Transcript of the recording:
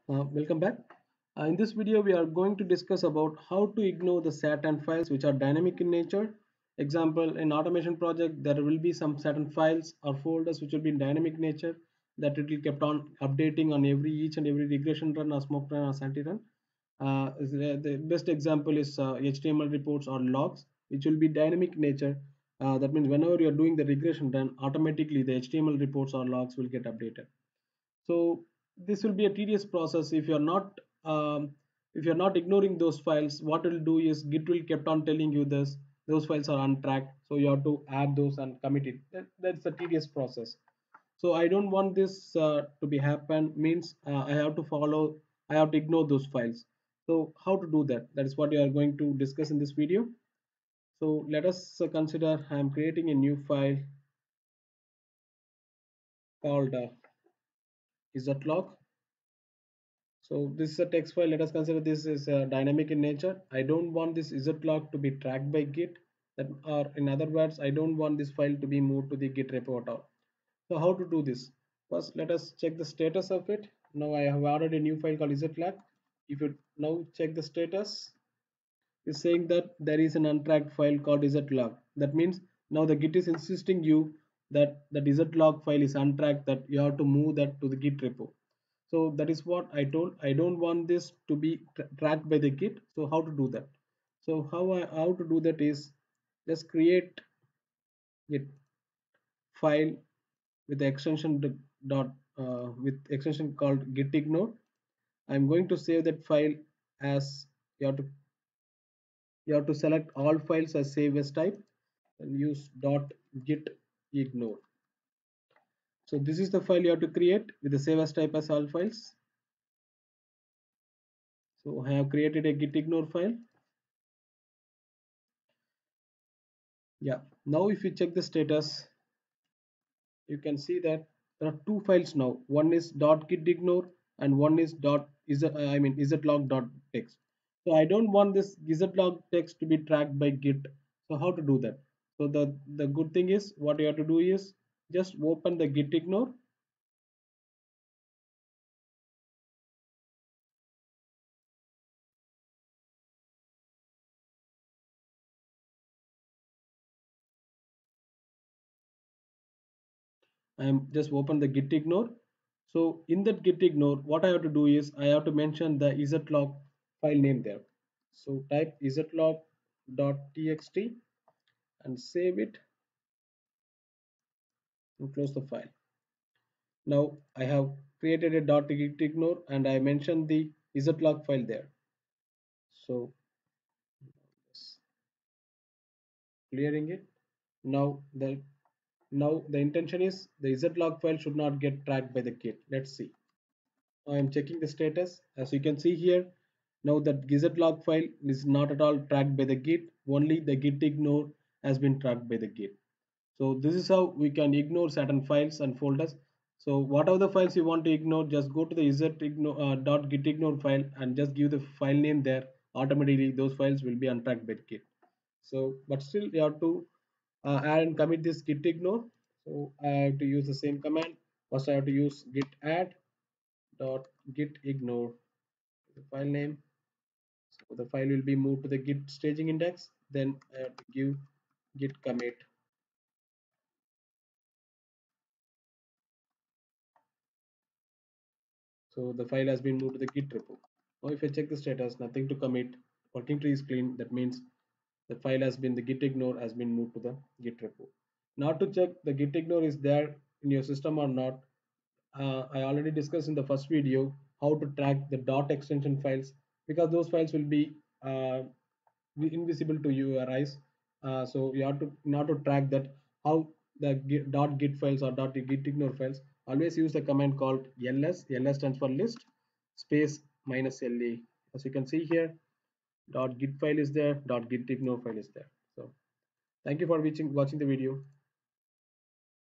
Welcome back. In this video, we are going to discuss about how to ignore the Saturn files which are dynamic in nature. Example, in automation project, there will be some Saturn files or folders which will be in dynamic nature that it will kept on updating on each and every regression run or smoke run or sanity run. The best example is HTML reports or logs, which will be dynamic nature. That means whenever you are doing the regression run, automatically the HTML reports or logs will get updated. So this will be a tedious process if you're not ignoring those files. What it will do is Git will kept on telling you this those files are untracked, so you have to add those and commit it. That's a tedious process. So I don't want this to be happen. Means I have to ignore those files. So how to do that? That is what we are going to discuss in this video. So let us consider I am creating a new file called izotlog. So this is a text file. Let us consider this is dynamic in nature. I don't want this izotlog to be tracked by Git. That, or in other words, I don't want this file to be moved to the Git repo at all. So how to do this? First, let us check the status of it. Now I have added a new file called izotlog. If you now check the status, is saying that there is an untracked file called izotlog. That means now the Git is insisting you that the izotlog file is untracked, that you have to move that to the Git repo. So that is what I told. I don't want this to be tracked by the Git. So how to do that? So how to do that is just create Git file with the extension with extension called git ignore. I'm going to save that file as you have to select all files as save as type and use .git ignore. So this is the file you have to create with the save as type as all files. So I have created a git ignore file. Yeah, now if you check the status, you can see that there are two files now. One is .git ignore and one is izotlog.txt. So I don't want this izotlog text to be tracked by Git. So how to do that? So the good thing is what you have to do is just open the git ignore. I am just open the git ignore. So in that git ignore, what I have to do is I have to mention the izotlog file name there. So type izotlog.txt and save it and close the file. Now I have created a .git ignore and I mentioned the izotlog file there. So clearing it. Now the intention is the izotlog file should not get tracked by the Git. Let's see. I am checking the status. As you can see here, now that git log file is not at all tracked by the Git. Only the git ignore has been tracked by the Git. So this is how we can ignore certain files and folders. So whatever the files you want to ignore, just go to the .git ignore file and just give the file name there. Automatically those files will be untracked by Git. So but still you have to add and commit this git ignore. So I have to use the same command. First I have to use git add dot git ignore the file name. So the file will be moved to the git staging index. Then I have to give git commit. So the file has been moved to the git repo. Now if I check the status, nothing to commit, working tree is clean. That means the file has been, the git ignore has been moved to the git repo. Now to check the git ignore is there in your system or not, I already discussed in the first video how to track the dot extension files, because those files will be invisible to your eyes. So you have to not to track that how the .git files or .git ignore files. Always use the command called ls stands for list space minus le. As you can see here, .git file is there, .git ignore file is there. So thank you for watching the video.